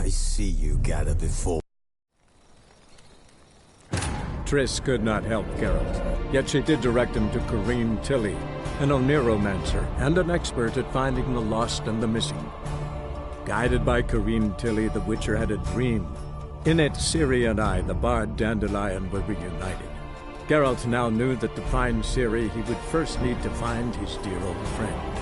I see you gather before. Triss could not help Geralt, yet she did direct him to Corrine Tilly, an Oniromancer and an expert at finding the lost and the missing. Guided by Corrine Tilly, the Witcher had a dream. In it, Ciri and I, the bard Dandelion, were reunited. Geralt now knew that to find Ciri, he would first need to find his dear old friend.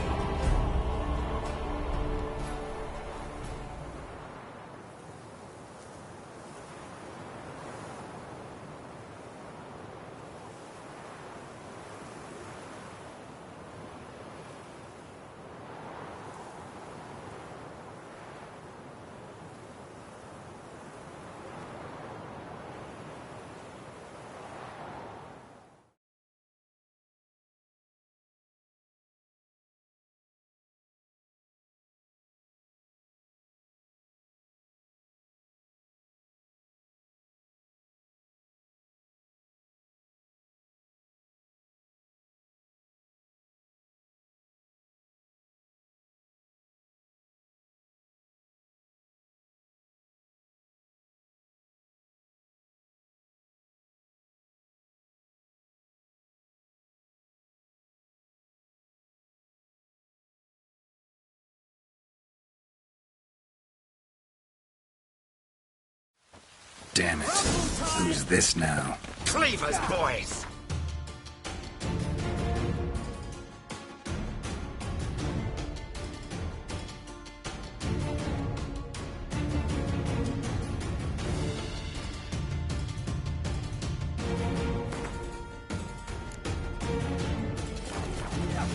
Damn it. Who's this now? Cleavers, boys!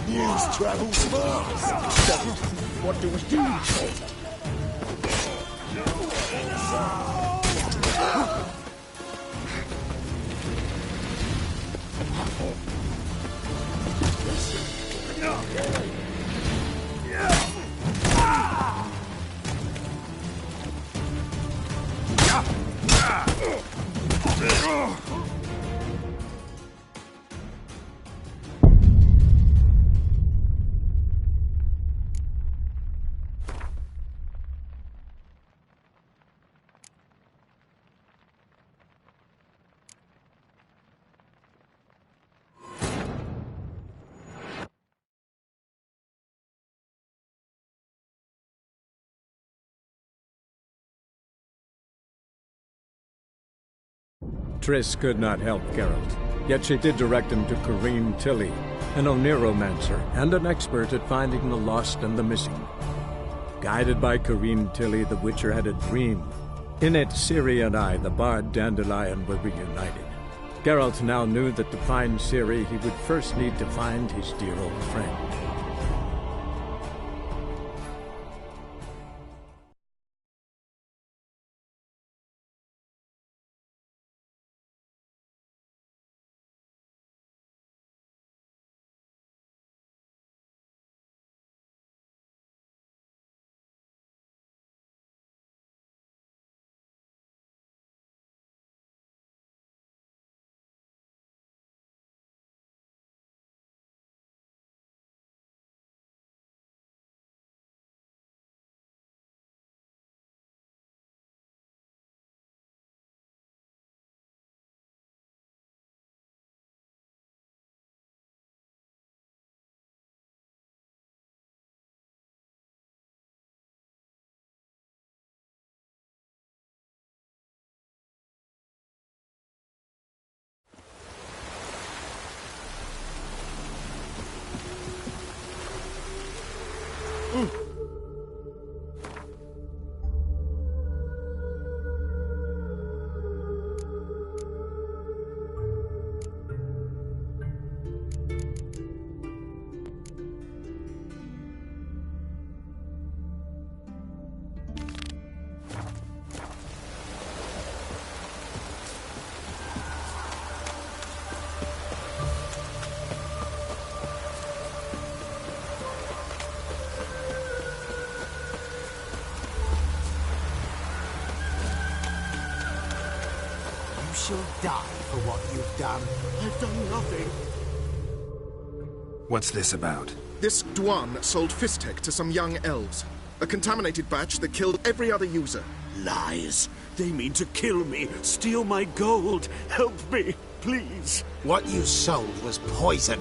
News travels fast. What do we do? Triss could not help Geralt, yet she did direct him to Corrine Tilly, an Oniromancer and an expert at finding the lost and the missing. Guided by Corrine Tilly, the Witcher had a dream. In it, Ciri and I, the bard Dandelion, were reunited. Geralt now knew that to find Ciri, he would first need to find his dear old friend. Shall die for what you've done. I've done nothing. What's this about? This Dwan sold Fistek to some young elves. A contaminated batch that killed every other user. Lies. They mean to kill me, steal my gold. Help me, please. What you sold was poison.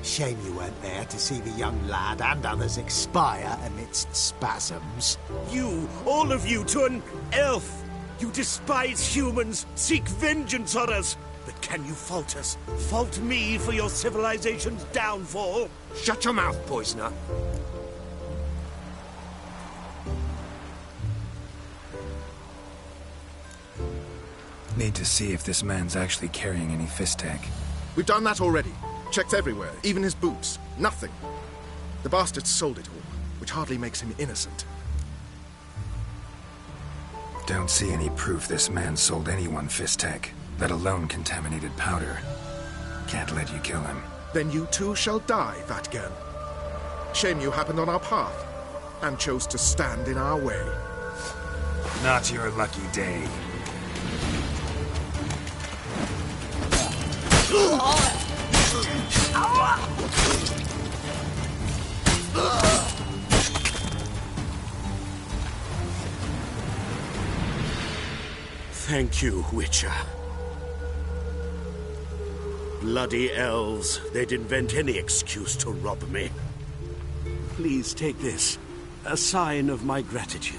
Shame you weren't there to see the young lad and others expire amidst spasms. You, all of you, to an elf. You despise humans, seek vengeance on us. But can you fault us? Fault me for your civilization's downfall? Shut your mouth, poisoner. Need to see if this man's actually carrying any fist tech. We've done that already. Checked everywhere, even his boots. Nothing. The bastard sold it all, which hardly makes him innocent. Don't see any proof this man sold anyone fist tech, let alone contaminated powder. Can't let you kill him. Then you too shall die, Vatgan. Shame you happened on our path, and chose to stand in our way. Not your lucky day. Thank you, Witcher. Bloody elves. They'd invent any excuse to rob me. Please take this. A sign of my gratitude.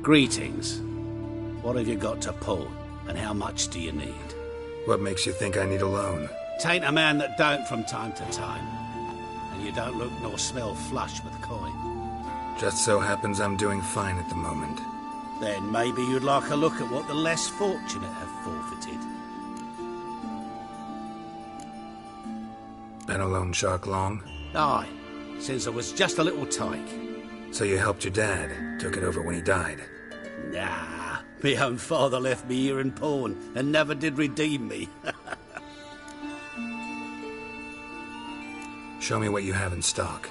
Greetings. What have you got to pull, and how much do you need? What makes you think I need a loan? Tain't a man that don't from time to time. And you don't look nor smell flush with coin. Just so happens I'm doing fine at the moment. Then maybe you'd like a look at what the less fortunate have forfeited. Been a loan shark long? Aye, since I was just a little tyke. So you helped your dad, took it over when he died? Nah, my own father left me here in pawn and never did redeem me. Show me what you have in stock.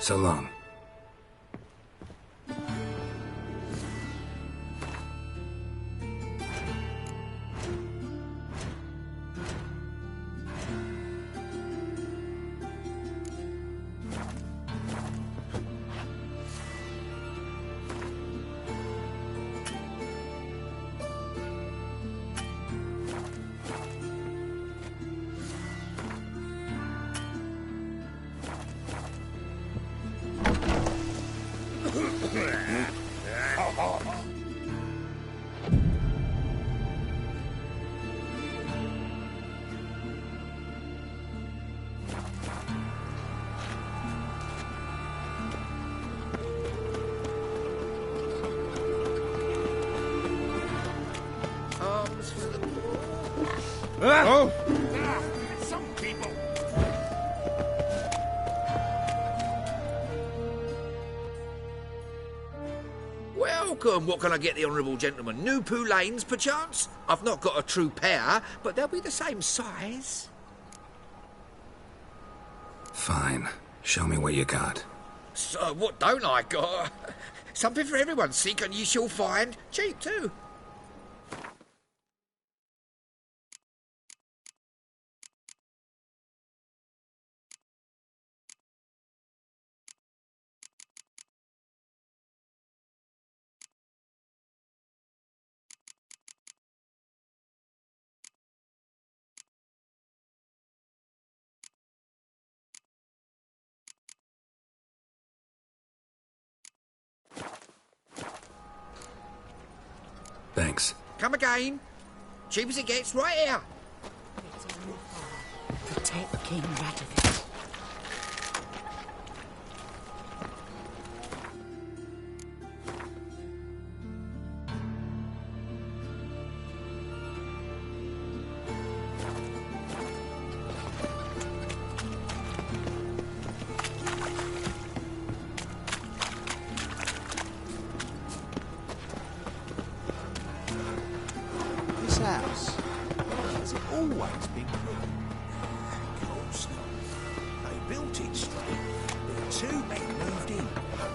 So long. Oh! Some people. Welcome. What can I get the honourable gentleman? New poulaines, perchance? I've not got a true pair, but they'll be the same size. Fine. Show me what you got. So, what don't I got? Something for everyone. Seek and ye shall find. Cheap, too. Thanks. Come again. Cheap as it gets, right here. Protect King Radovid. This house, has it always been built? Of course not. They built it straight. The two men moved in.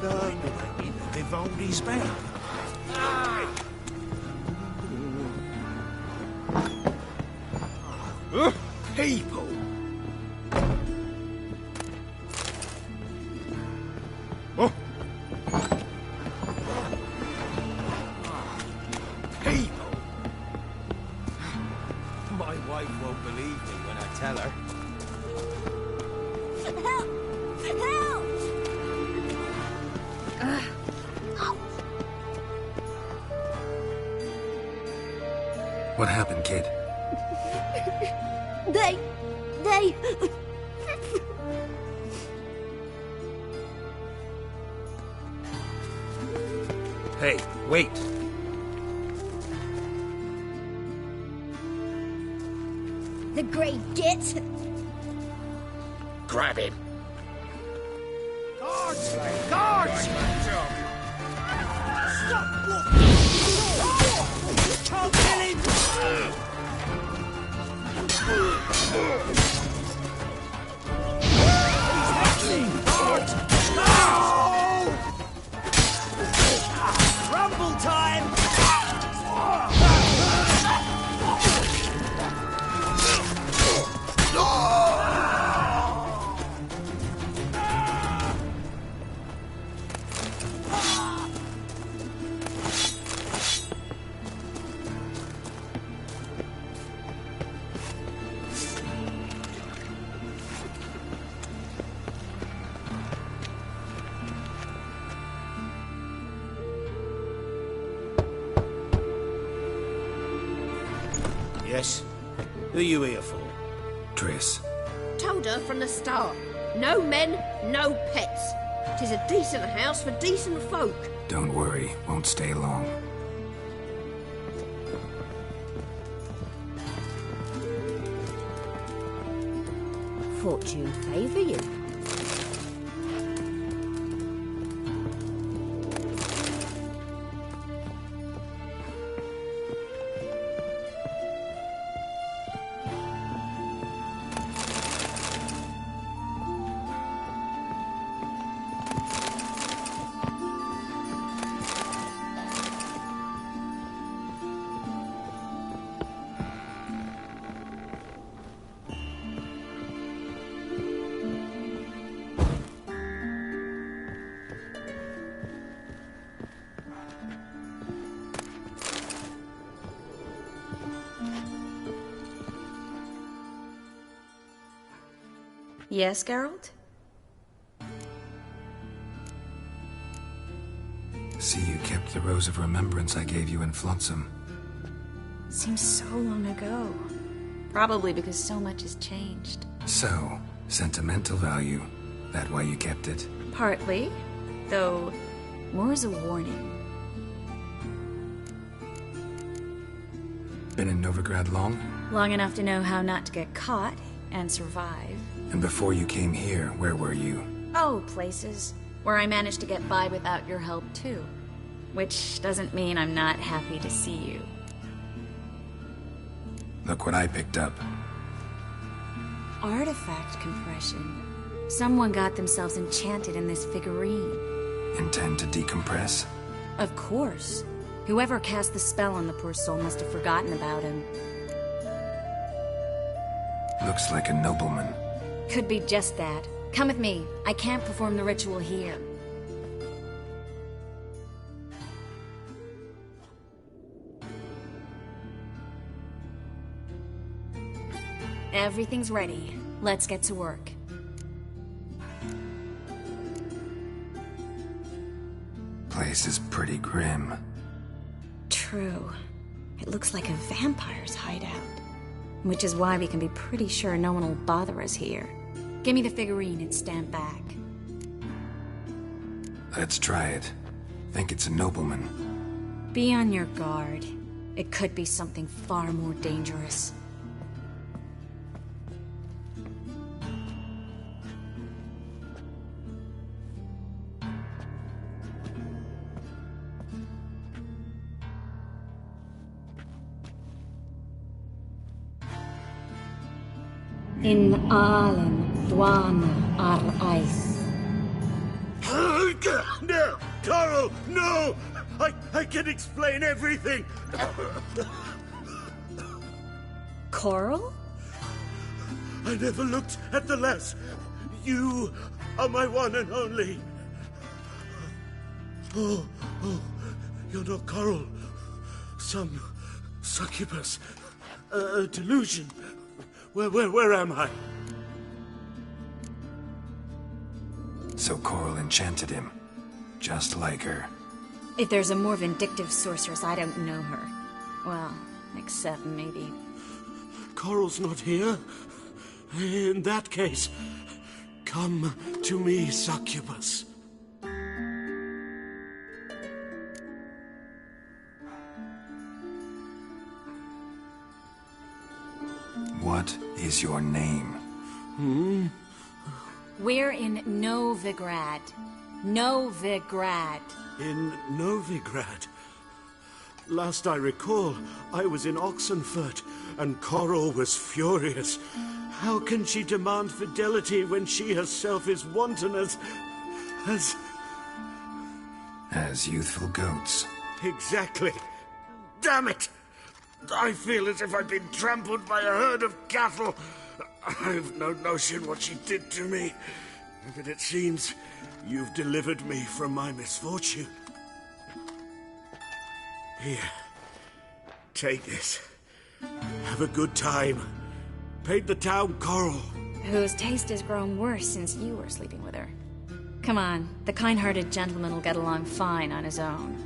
When they into Vivaldi's band. People! People! My wife won't believe me when I tell her. Help! Help! What happened, kid? They... Hey, wait! The Grey Git! Grab him. Guards! Guards! Stop! Look! Can't kill him! Guards! No! Rumble time! Yes? Who are you here for? Triss. Told her from the start. No men, no pets. 'Tis a decent house for decent folk. Don't worry, won't stay long. Fortune favour you. Yes, Geralt? See, you kept the Rose of Remembrance I gave you in Flotsam. Seems so long ago. Probably because so much has changed. So, sentimental value. That why you kept it? Partly. Though, more as a warning. Been in Novigrad long? Long enough to know how not to get caught and survive. And before you came here, where were you? Oh, places where I managed to get by without your help, too. Which doesn't mean I'm not happy to see you. Look what I picked up. Artifact compression. Someone got themselves enchanted in this figurine. Intend to decompress? Of course. Whoever cast the spell on the poor soul must have forgotten about him. Looks like a nobleman. Could be just that. Come with me. I can't perform the ritual here. Everything's ready. Let's get to work. Place is pretty grim. True. It looks like a vampire's hideout. Which is why we can be pretty sure no one will bother us here. Give me the figurine and stand back. Let's try it. Think it's a nobleman. Be on your guard. It could be something far more dangerous. In Aalen, Dwana, ar Ice. No! Coral, no! I can explain everything! Coral? I never looked at the lass. You are my one and only. Oh, you're not Coral. Some succubus. A delusion. Where am I? So Coral enchanted him. Just like her. If there's a more vindictive sorceress, I don't know her. Well, except maybe... Coral's not here. In that case, come to me, succubus. What is your name? We're in Novigrad. Novigrad. In Novigrad? Last I recall, I was in Oxenfurt, and Coral was furious. How can she demand fidelity when she herself is wanton as youthful goats. Exactly. Damn it! I feel as if I've been trampled by a herd of cattle. I've no notion what she did to me, but it seems you've delivered me from my misfortune. Here, take this. Have a good time. Paint the town Coral. Whose taste has grown worse since you were sleeping with her. Come on, the kind-hearted gentleman will get along fine on his own.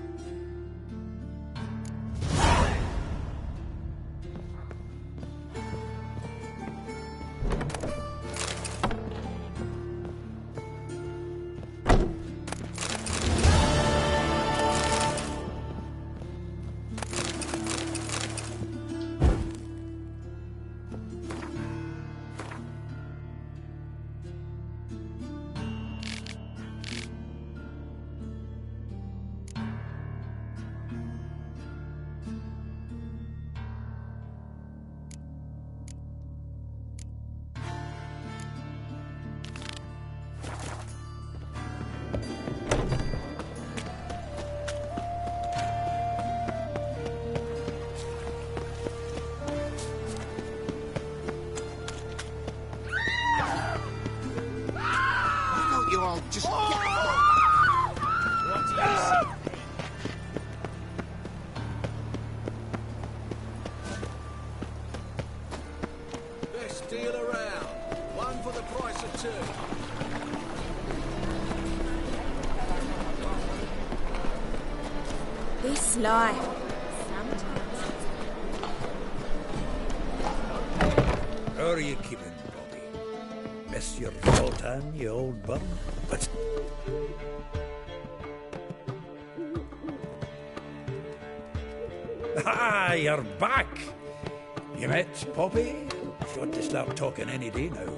Just Best deal around. One for the price of two. Be sly. How are you keeping, Bobby? Miss your Zoltan, you old bum? But... Ah, you're back! You met Poppy? She ought to start talking any day now.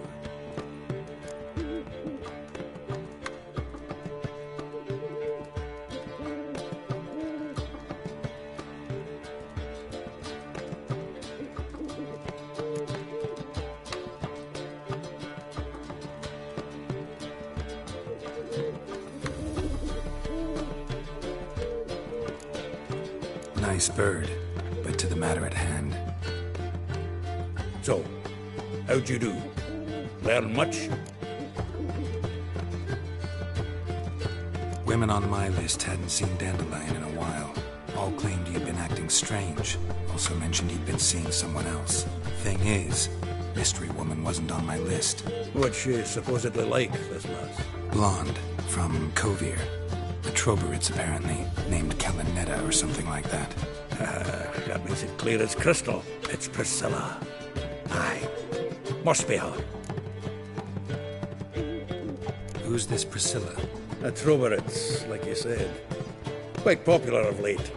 Nice bird, but to the matter at hand. So, how'd you do? Learn much? Women on my list hadn't seen Dandelion in a while. All claimed he'd been acting strange. Also mentioned he'd been seeing someone else. Thing is, Mystery Woman wasn't on my list. What's she supposedly like, this lass? Blonde, from Kovir. A Troberids, apparently, named Kalinetta or something like that. That makes it clear as crystal. It's Priscilla. Aye. Must be her. Who's this Priscilla? A Troubadours, like you said. Quite popular of late.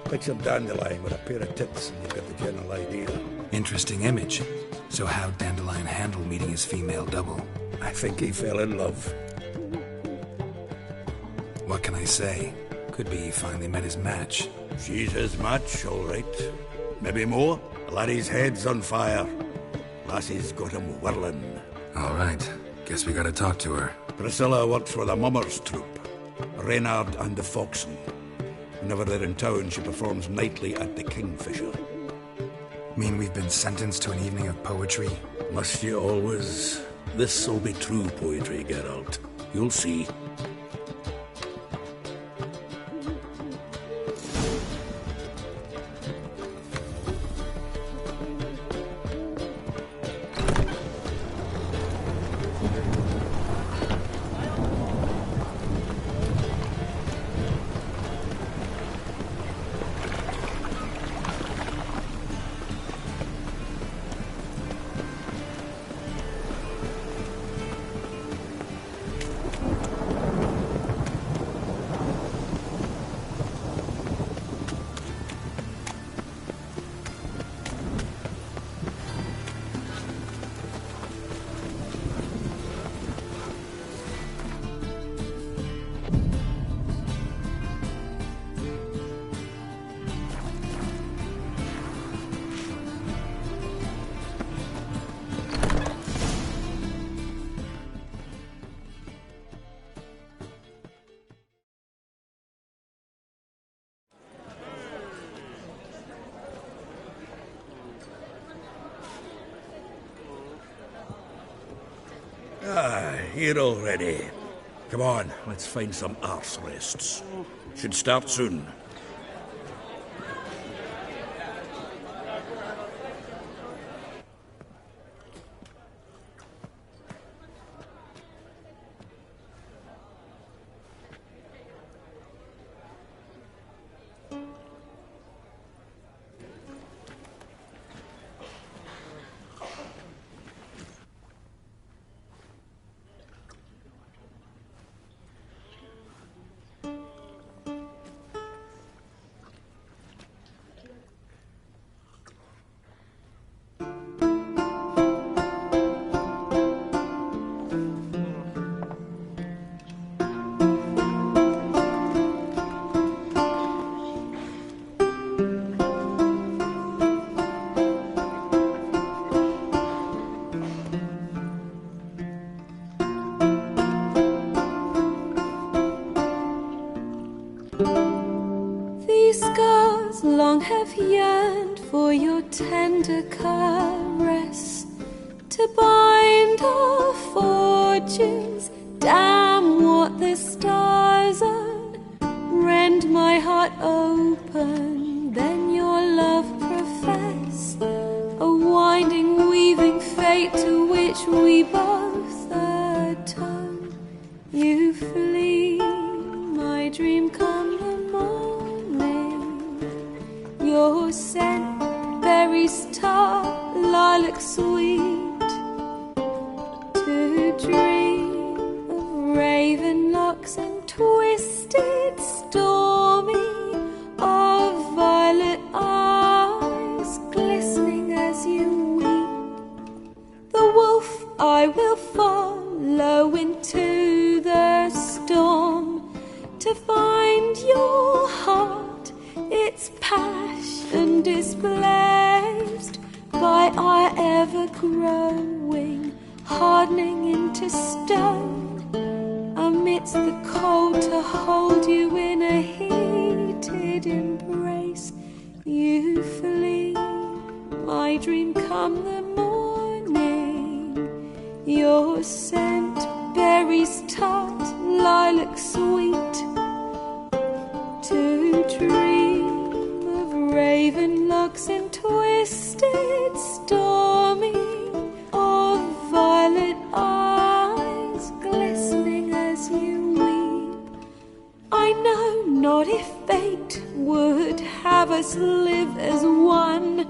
Picture Dandelion with a pair of tits and you've got the general idea. Interesting image. So how'd Dandelion handle meeting his female double? I think he fell in love. What can I say? Could be he finally met his match. She's his match, all right. Maybe more. Laddie's head's on fire. Lassie's got him whirling. All right. Guess we gotta talk to her. Priscilla works for the Mummers troupe. Reynard and the Foxen. Whenever they're in town, she performs nightly at the Kingfisher. Mean we've been sentenced to an evening of poetry? Must you always? This'll be true poetry, Geralt. You'll see. Here already. Come on, let's find some arse rests. Should start soon. Long have yearned for your tender caress to bind our fortunes. Damn what the stars are. Rend my heart open, then your love profess. A winding, weaving fate to which we both atone. You flee, my dream come the morning. Your scent, berries tart, lilac sweet. To dream of raven locks and twisted, stormy, of violet eyes glistening as you weep. The wolf I will follow into the storm to find your heart, its passion displaced by our ever-growing, hardening into stone. Amidst the cold to hold you in a heated embrace, you flee, my dream come the morning. Your scent, berries tart, lilac sweet. To dream of raven locks and twisted, stormy, of violet eyes glistening as you weep. I know not if fate would have us live as one,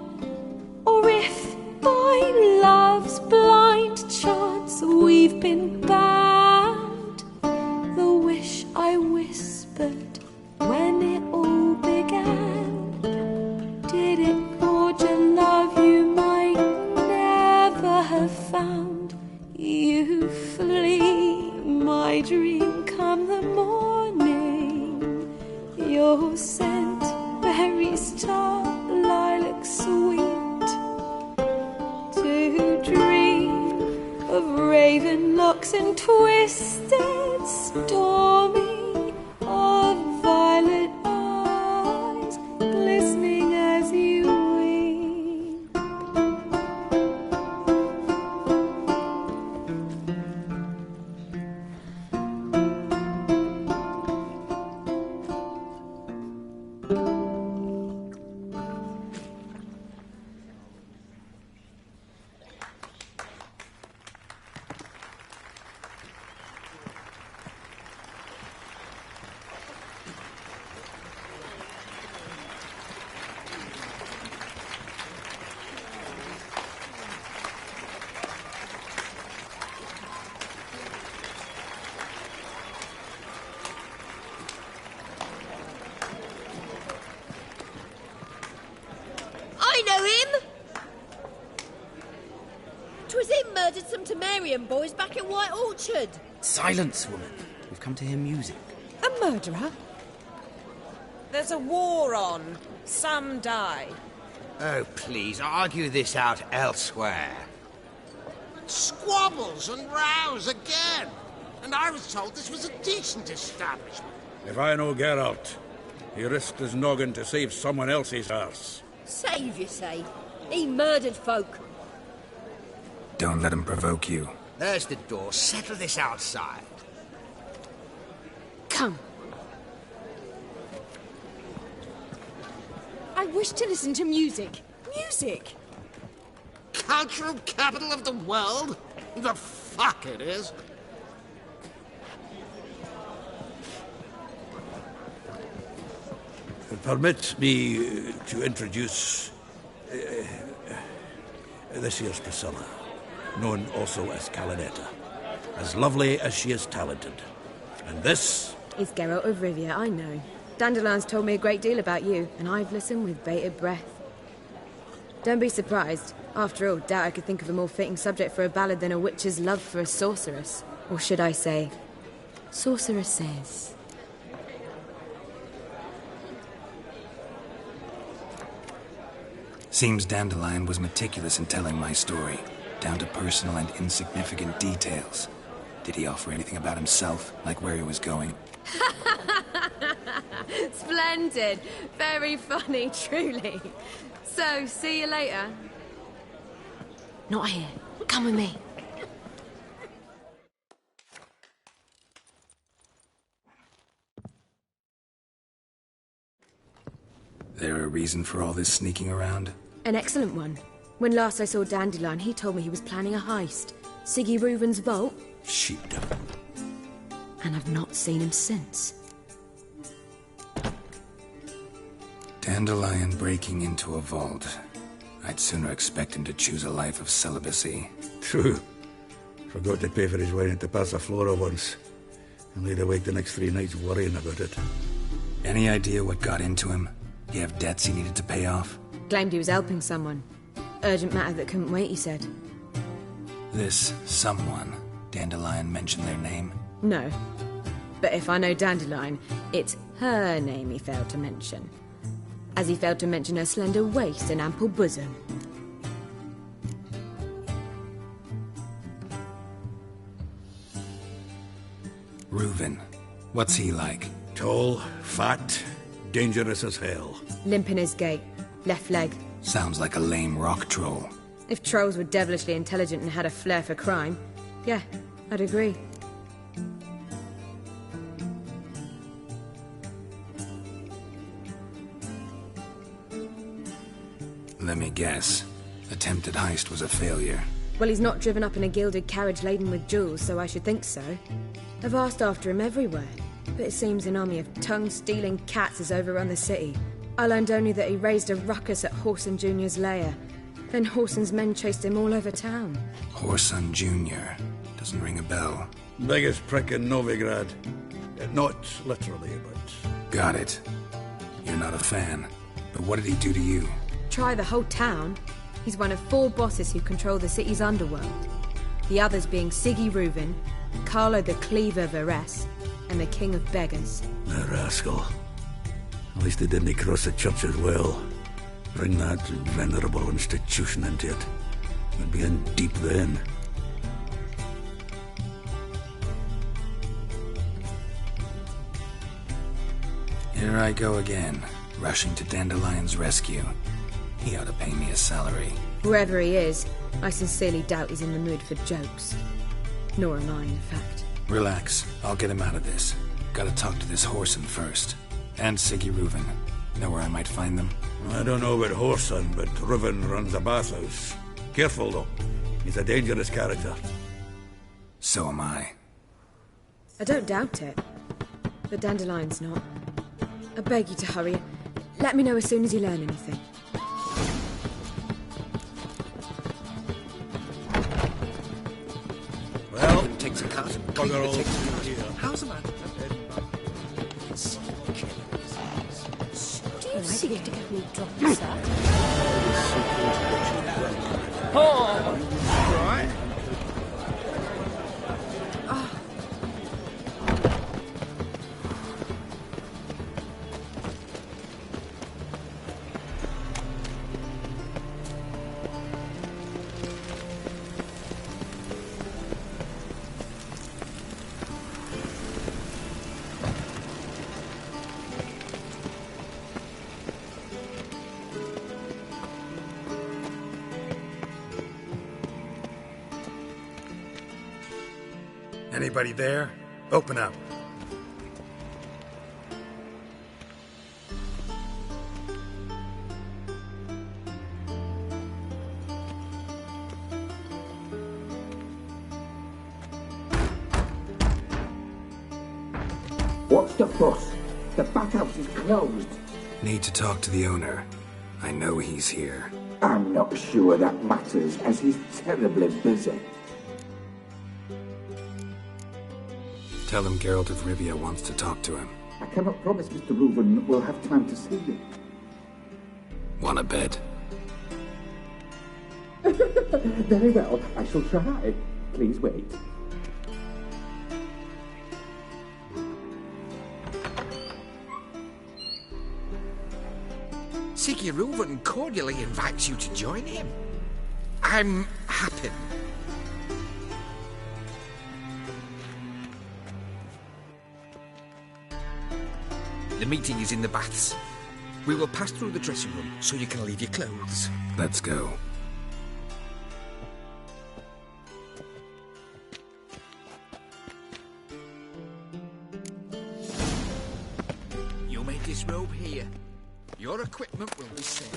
or if by love's blind chance we've been bound, the wish I whispered when it all began, did it forge a love you might never have found? You flee my dream come the morning, your scent very star lilac sweet, to dream of raven locks and twisted stormy, of violet eyes glistening as you weep. I know him! 'Twas him murdered some Temerian boys back at White Orchard. Silence, woman. We've come to hear music. A murderer? There's a war on. Some die. Oh, please, argue this out elsewhere. Squabbles and rows again. And I was told this was a decent establishment. If I know Geralt, he risked his noggin to save someone else's arse. Save, you say? He murdered folk. Don't let him provoke you. There's the door. Settle this outside. Come. I wish to listen to music. Music! Cultural capital of the world? The fuck it is. Permit me to introduce... this here's Priscilla, known also as Calinetta. As lovely as she is talented. And this... is Geralt of Rivia, I know. Dandelion's told me a great deal about you, and I've listened with bated breath. Don't be surprised. After all, doubt I could think of a more fitting subject for a ballad than a witch's love for a sorceress. Or should I say, sorceresses. Seems Dandelion was meticulous in telling my story, down to personal and insignificant details. Did he offer anything about himself, like where he was going? Splendid. Very funny, truly. So, see you later. Not here. Come with me. There a reason for all this sneaking around? An excellent one. When last I saw Dandelion, he told me he was planning a heist. Siggy Reuven's vault. Sheepdom. And I've not seen him since. Dandelion breaking into a vault. I'd sooner expect him to choose a life of celibacy. True. Forgot to pay for his wine at the Passaflora once. And laid awake the next 3 nights worrying about it. Any idea what got into him? He have debts he needed to pay off? Claimed he was helping someone. Urgent matter that couldn't wait, he said. This someone, Dandelion mentioned their name? No. But if I know Dandelion, it's her name he failed to mention. As he failed to mention her slender waist and ample bosom. Reuven. What's he like? Tall, fat, dangerous as hell. Limp in his gait. Left leg. Sounds like a lame rock troll. If trolls were devilishly intelligent and had a flair for crime, yeah, I'd agree. Let me guess. Attempted heist was a failure. Well, he's not driven up in a gilded carriage laden with jewels, so I should think so. I've asked after him everywhere, but it seems an army of tongue-stealing cats has overrun the city. I learned only that he raised a ruckus at Whoreson Jr.'s lair. Then Whoreson's men chased him all over town. Whoreson Jr. Doesn't ring a bell. Biggest prick in Novigrad. Not literally, but... Got it. You're not a fan. But what did he do to you? Try the whole town. He's one of 4 bosses who control the city's underworld. The others being Siggy Reuven, Carlo the Cleaver Varese, and the King of Beggars. The rascal. At least they didn't cross the church as well. Bring that venerable institution into it. We'd be in deep then. Here I go again, rushing to Dandelion's rescue. He ought to pay me a salary. Wherever he is, I sincerely doubt he's in the mood for jokes. Nor am I, in fact. Relax, I'll get him out of this. Gotta talk to this Whoreson first. And Siggy Reuven. Know where I might find them? I don't know about Whoreson, but Reuven runs a bathhouse. Careful, though. He's a dangerous character. So am I. I don't doubt it. But Dandelion's not. I beg you to hurry. Let me know as soon as you learn anything. Well, it takes a cut. Bugger all Here. How's the man? Do you seek to get me dropped, sir? Oh! Right. Anybody there? Open up. What's the fuss? The bathhouse is closed. Need to talk to the owner. I know he's here. I'm not sure that matters, as he's terribly busy. Tell him Geralt of Rivia wants to talk to him. I cannot promise Mr. Reuven will have time to see you. Want a bed? Very well, I shall try. Please wait. Siggy Reuven cordially invites you to join him. I'm happy. The meeting is in the baths. We will pass through the dressing room so you can leave your clothes. Let's go. You'll make this robe here. Your equipment will be safe.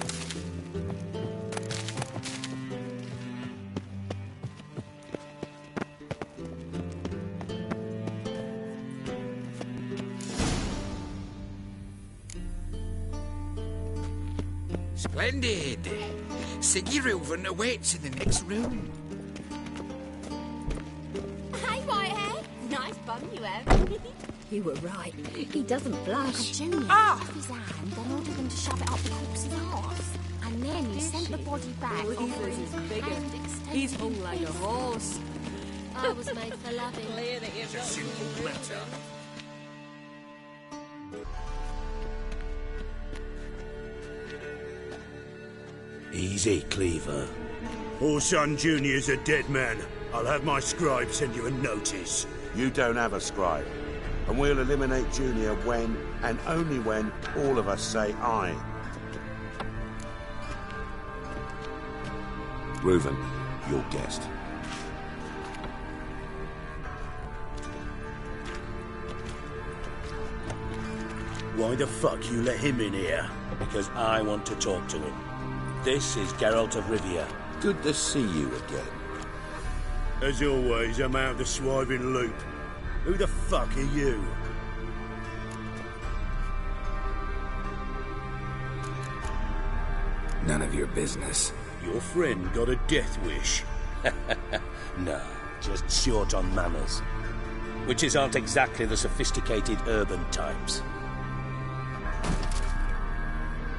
Splendid! Siggy Reuven awaits in the next room. Hey, Whitehead. Nice bum you have. You were right. He doesn't blush. Junior off his hand and ordered them to shove it up the corpse's arse. And then he sent the body back offering his hand extended. He's hung like a horse. I was made for loving. It's a simple matter. Easy, Cleaver. Whoreson Jr.'s a dead man. I'll have my scribe send you a notice. You don't have a scribe. And we'll eliminate Junior when, and only when, all of us say aye. Reuven, your guest. Why the fuck you let him in here? Because I want to talk to him. This is Geralt of Rivia. Good to see you again. As always, I'm out of the swiving loop. Who the fuck are you? None of your business. Your friend got a death wish. No, just short on manners. Witches aren't exactly the sophisticated urban types.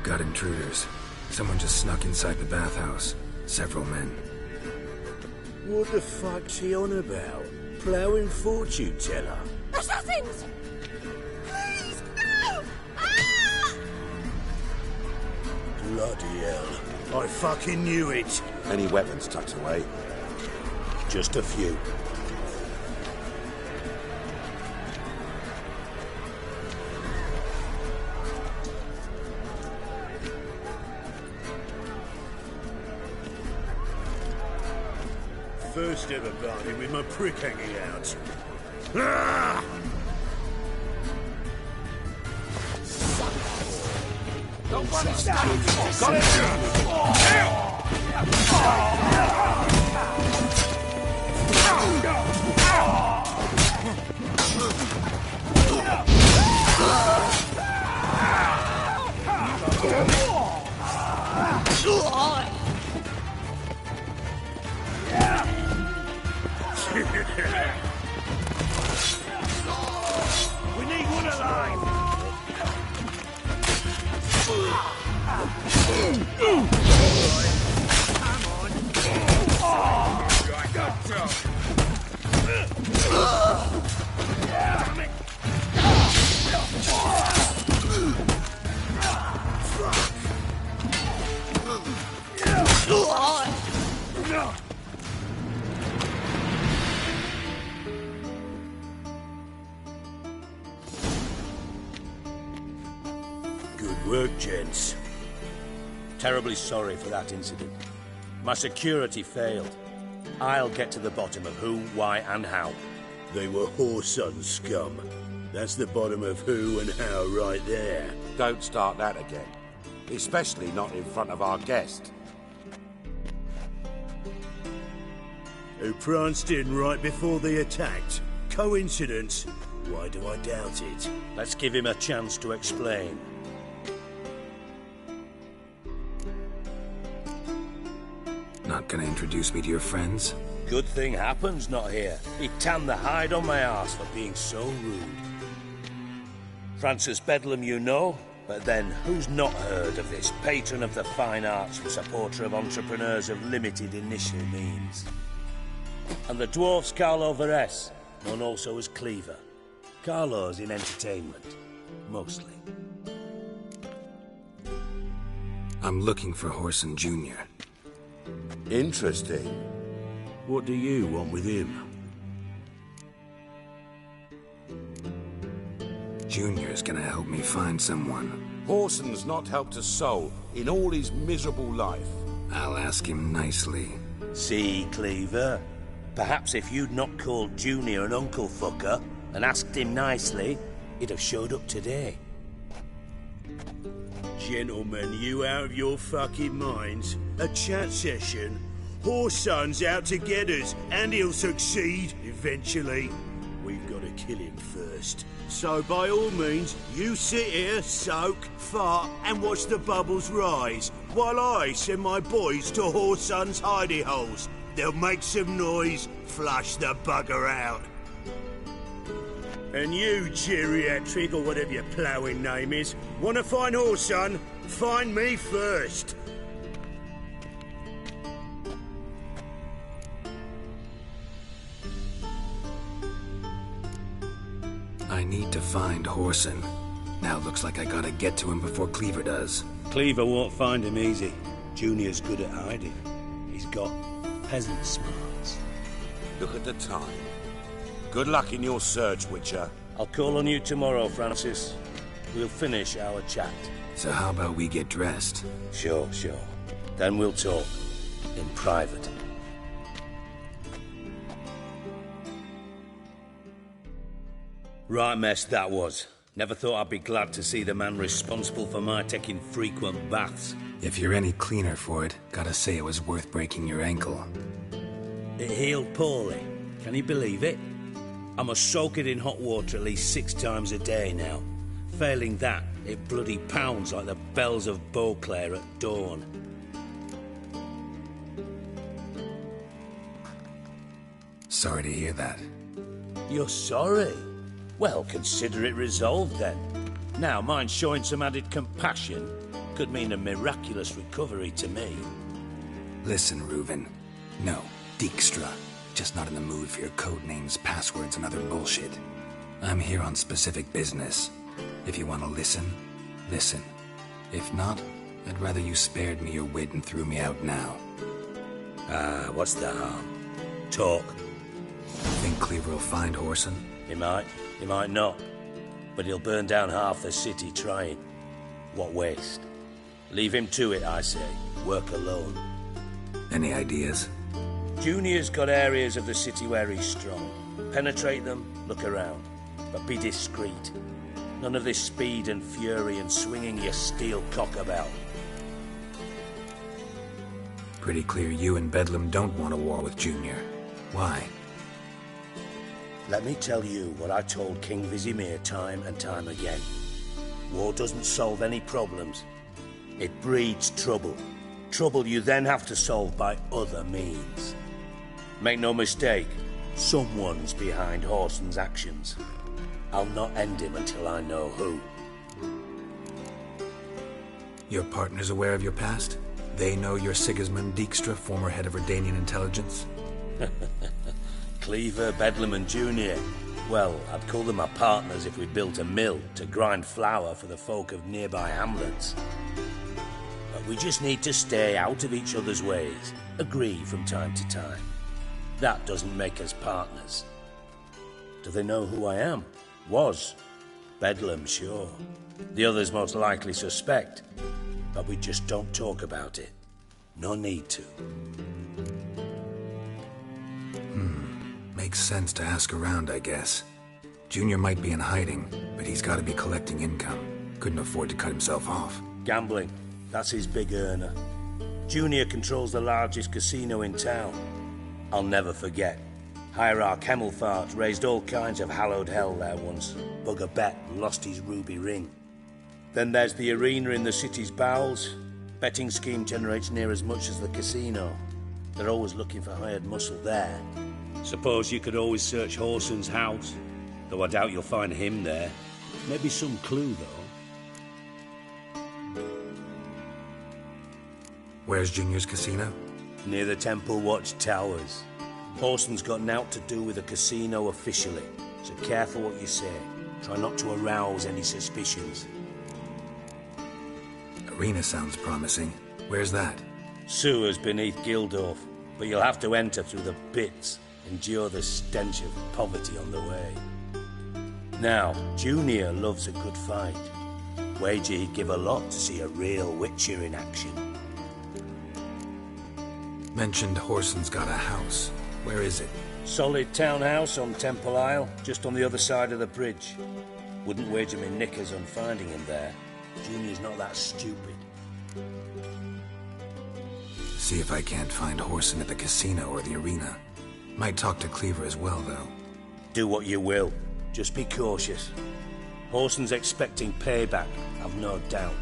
Got intruders. Someone just snuck inside the bathhouse. Several men. What the fuck's he on about? Ploughing fortune teller? Assassins! Please, no! Ah! Bloody hell. I fucking knew it. Any weapons tucked away? Just a few. First ever party with my prick hanging out. Ah! Don't run it down! Got it! We need one alive! Good work, gents. Terribly sorry for that incident. My security failed. I'll get to the bottom of who, why, and how. They were whoreson scum. That's the bottom of who and how right there. Don't start that again. Especially not in front of our guest. Who pranced in right before they attacked. Coincidence? Why do I doubt it? Let's give him a chance to explain. Not gonna introduce me to your friends? Good thing Happen's not here. He tanned the hide on my arse for being so rude. Francis Bedlam you know, but then who's not heard of this patron of the fine arts and supporter of entrepreneurs of limited initial means? And the dwarf's Carlo Veres, known also as Cleaver. Carlo's in entertainment, mostly. I'm looking for Whoreson Jr. Interesting. What do you want with him? Junior's gonna help me find someone. Whoreson's not helped a soul in all his miserable life. I'll ask him nicely. See, Cleaver? Perhaps if you'd not called Junior an uncle fucker and asked him nicely, he'd have showed up today. Gentlemen, you out of your fucking minds? A chat session? Whoreson's out to get us, and he'll succeed, eventually. We've got to kill him first. So by all means, you sit here, soak, fart, and watch the bubbles rise, while I send my boys to Whoreson's hidey holes. They'll make some noise, flush the bugger out. And you, geriatric, or whatever your ploughing name is, want to find Whoreson? Find me first. I need to find Whoreson. Now looks like I gotta get to him before Cleaver does. Cleaver won't find him easy. Junior's good at hiding. He's got peasant smarts. Look at the time. Good luck in your search, Witcher. I'll call on you tomorrow, Francis. We'll finish our chat. So how about we get dressed? Sure. Then we'll talk. In private. Right mess that was. Never thought I'd be glad to see the man responsible for my taking frequent baths. If you're any cleaner for it, gotta say it was worth breaking your ankle. It healed poorly. Can you believe it? I must soak it in hot water at least 6 times a day now. Failing that, It bloody pounds like the bells of Beauclair at dawn. Sorry to hear that. You're sorry? Well, consider it resolved then. Now, mind showing some added compassion could mean a miraculous recovery to me. Listen, Reuven. No, Dijkstra. Just not in the mood for your code names, passwords, and other bullshit. I'm here on specific business. If you want to listen, listen. If not, I'd rather you spared me your wit and threw me out now. What's the harm? Talk. Think Cleaver will find Whoreson? He might not. But he'll burn down half the city trying. What waste? Leave him to it, I say. Work alone. Any ideas? Junior's got areas of the city where he's strong. Penetrate them, look around. But be discreet. None of this speed and fury and swinging your steel cock about. Pretty clear you and Bedlam don't want a war with Junior. Why? Let me tell you what I told King Vizimir time and time again. War doesn't solve any problems. It breeds trouble. Trouble you then have to solve by other means. Make no mistake, someone's behind Whoreson's actions. I'll not end him until I know who. Your partner's aware of your past? They know you're Sigismund Dijkstra, former head of Redanian intelligence? Cleaver, Bedlam and Junior. Well, I'd call them my partners if we built a mill to grind flour for the folk of nearby hamlets. But we just need to stay out of each other's ways, agree from time to time. That doesn't make us partners. Do they know who I am? Was. Bedlam, sure. The others most likely suspect. But we just don't talk about it. No need to. Makes sense to ask around, I guess. Junior might be in hiding, but he's got to be collecting income. Couldn't afford to cut himself off. Gambling. That's his big earner. Junior controls the largest casino in town. I'll never forget. Hierarch Hemmelfart raised all kinds of hallowed hell there once. Bugger bet and lost his ruby ring. Then there's the arena in the city's bowels. Betting scheme generates near as much as the casino. They're always looking for hired muscle there. Suppose you could always search Whoreson's house, though I doubt you'll find him there. Maybe some clue, though. Where's Junior's casino? Near the Temple Watch Towers. Whoreson's got naught to do with the casino officially, so careful what you say. Try not to arouse any suspicions. Arena sounds promising. Where's that? Sewers beneath Gildorf, but you'll have to enter through the pits. Endure the stench of poverty on the way. Now, Junior loves a good fight. Wager he'd give a lot to see a real Witcher in action. Mentioned Whoreson's got a house. Where is it? Solid townhouse on Temple Isle, just on the other side of the bridge. Wouldn't wager me knickers on finding him there. Junior's not that stupid. See if I can't find Whoreson at the casino or the arena. Might talk to Cleaver as well, though. Do what you will. Just be cautious. Whoreson's expecting payback, I've no doubt.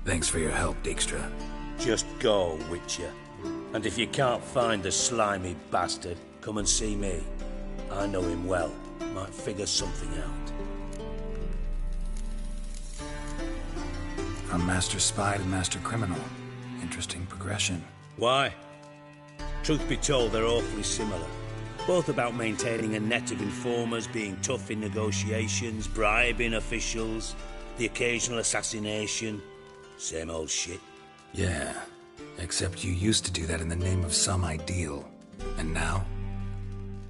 Thanks for your help, Dijkstra. Just go, Witcher. And if you can't find the slimy bastard, come and see me. I know him well. Might figure something out. From Master Spy to Master Criminal. Interesting progression. Why? Truth be told, they're awfully similar. Both about maintaining a net of informers, being tough in negotiations, bribing officials, the occasional assassination. Same old shit. Yeah, except you used to do that in the name of some ideal. And now?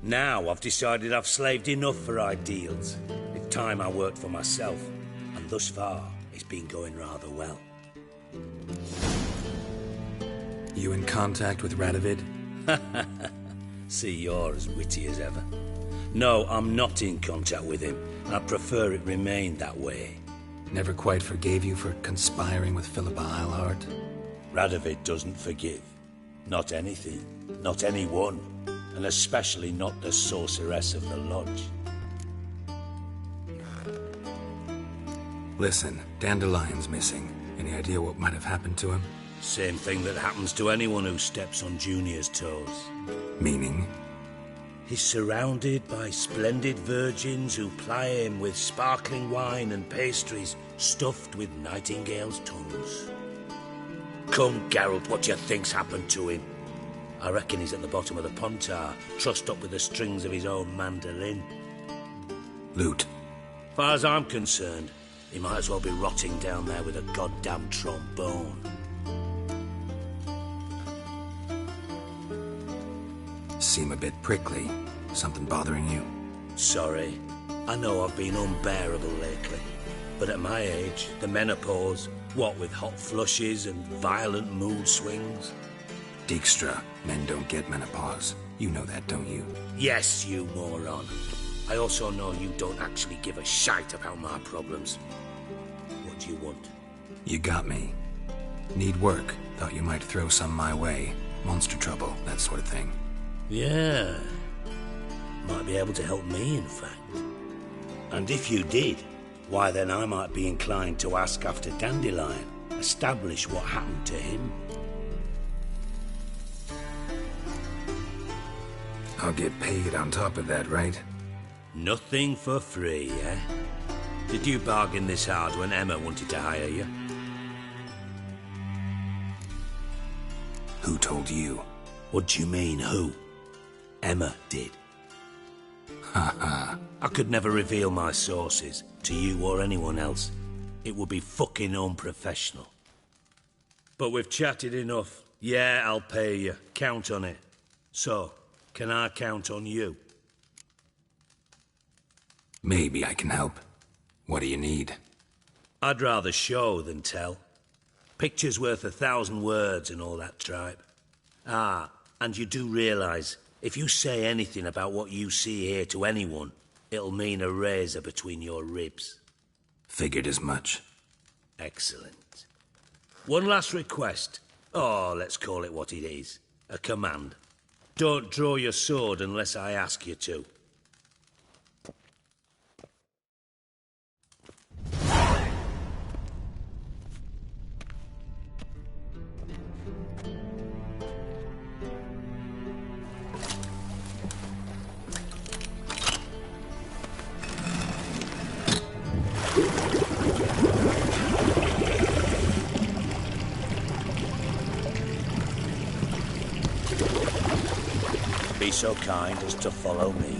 Now I've decided I've slaved enough for ideals. It's time I worked for myself. And thus far, it's been going rather well. You in contact with Radovid? See, you're as witty as ever. No, I'm not in contact with him. I prefer it remained that way. Never quite forgave you for conspiring with Philippa Eilhart? Radovid doesn't forgive. Not anything. Not anyone. And especially not the sorceress of the Lodge. Listen, Dandelion's missing. Any idea what might have happened to him? Same thing that happens to anyone who steps on Junior's toes. Meaning? He's surrounded by splendid virgins who ply him with sparkling wine and pastries stuffed with nightingales' tongues. Come, Geralt, what do you think's happened to him? I reckon he's at the bottom of the Pontar, trussed up with the strings of his own mandolin. Loot. Far as I'm concerned, he might as well be rotting down there with a goddamn trombone. Seem a bit prickly. Something bothering you? Sorry. I know I've been unbearable lately. But at my age, the menopause, what with hot flushes and violent mood swings. Dijkstra, men don't get menopause. You know that, don't you? Yes, you moron. I also know you don't actually give a shite about my problems. What do you want? You got me. Need work. Thought you might throw some my way. Monster trouble, that sort of thing. Yeah. Might be able to help me, in fact. And if you did, why then I might be inclined to ask after Dandelion, establish what happened to him. I'll get paid on top of that, right? Nothing for free, eh? Did you bargain this hard when Emma wanted to hire you? Who told you? What do you mean, who? Emma did. Haha. I could never reveal my sources to you or anyone else. It would be fucking unprofessional. But we've chatted enough. Yeah, I'll pay you. Count on it. So, can I count on you? Maybe I can help. What do you need? I'd rather show than tell. Picture's worth 1,000 words and all that tripe. Ah, and you do realise, if you say anything about what you see here to anyone, it'll mean a razor between your ribs. Figured as much. Excellent. One last request. Oh, let's call it what it is. A command. Don't draw your sword unless I ask you to. Be so kind as to follow me.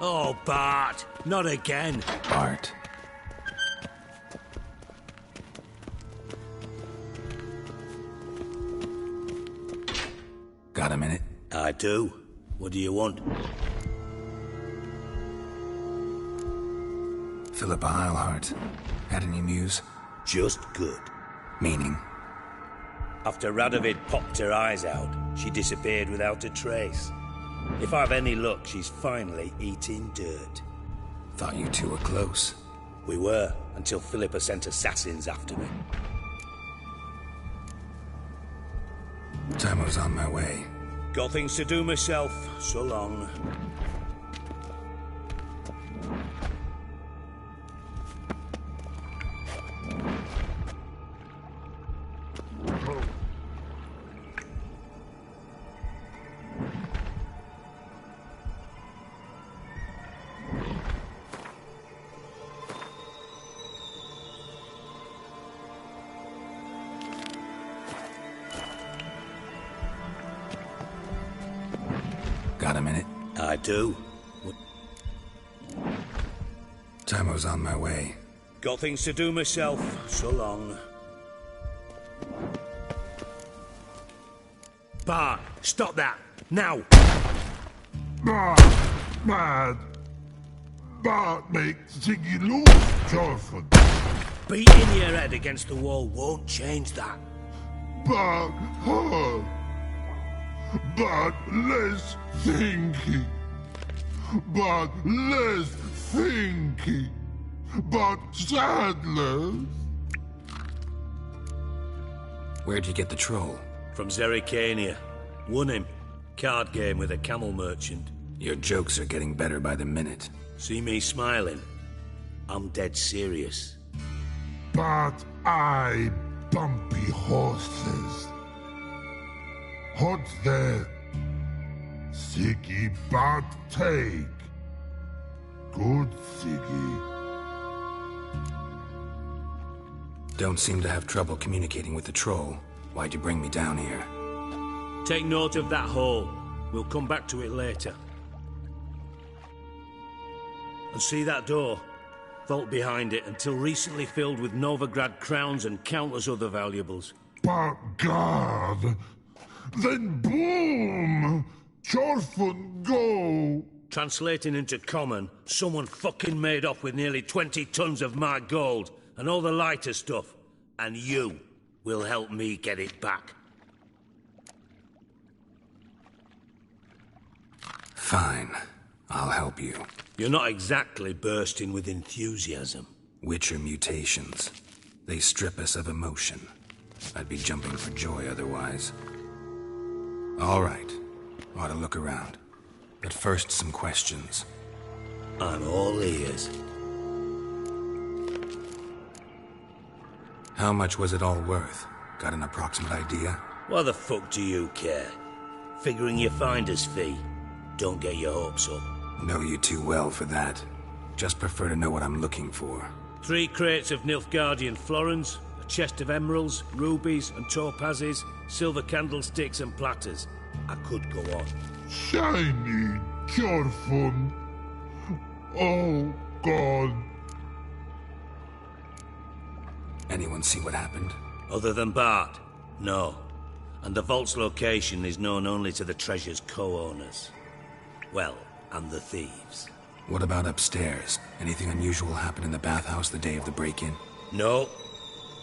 Oh, Bart, not again. Bart. Got a minute? I do. What do you want? Philippa Eilhart. Had any news? Just good. Meaning? After Radovid popped her eyes out, she disappeared without a trace. If I've any luck, she's finally eating dirt. Thought you two were close. We were, until Philippa sent assassins after me. Time was on my way. Got things to do myself. So long. Got a minute? I do. Time was on my way. Got things to do myself. So long. Bart, stop that! Now! Bart makes Ziggy lose, Jonathan. Beating your head against the wall won't change that. But hard. But less thinking. But less thinking. But sadness. Where'd you get the troll? From Zerrikania. Won him. Card game with a camel merchant. Your jokes are getting better by the minute. See me smiling? I'm dead serious. But I bumpy horses. Hot there. Siggy but take. Good Siggy. Don't seem to have trouble communicating with the troll. Why'd you bring me down here? Take note of that hole. We'll come back to it later. And see that door? Vault behind it, until recently filled with Novigrad crowns and countless other valuables. But God, then boom! Chorfun go! Translating into common, someone fucking made off with nearly 20 tons of my gold, and all the lighter stuff. And you will help me get it back. Fine. I'll help you. You're not exactly bursting with enthusiasm. Witcher mutations. They strip us of emotion. I'd be jumping for joy otherwise. All right. Ought to look around. But first, some questions. I'm all ears. How much was it all worth? Got an approximate idea? Why the fuck do you care? Figuring your finder's fee. Don't get your hopes up. Know you too well for that. Just prefer to know what I'm looking for. 3 crates of Nilfgaardian florins, a chest of emeralds, rubies and topazes, silver candlesticks and platters. I could go on. Shiny Chorfun. Oh, God. Anyone see what happened? Other than Bart? No. And the vault's location is known only to the treasure's co-owners. Well, and the thieves. What about upstairs? Anything unusual happen in the bathhouse the day of the break-in? No.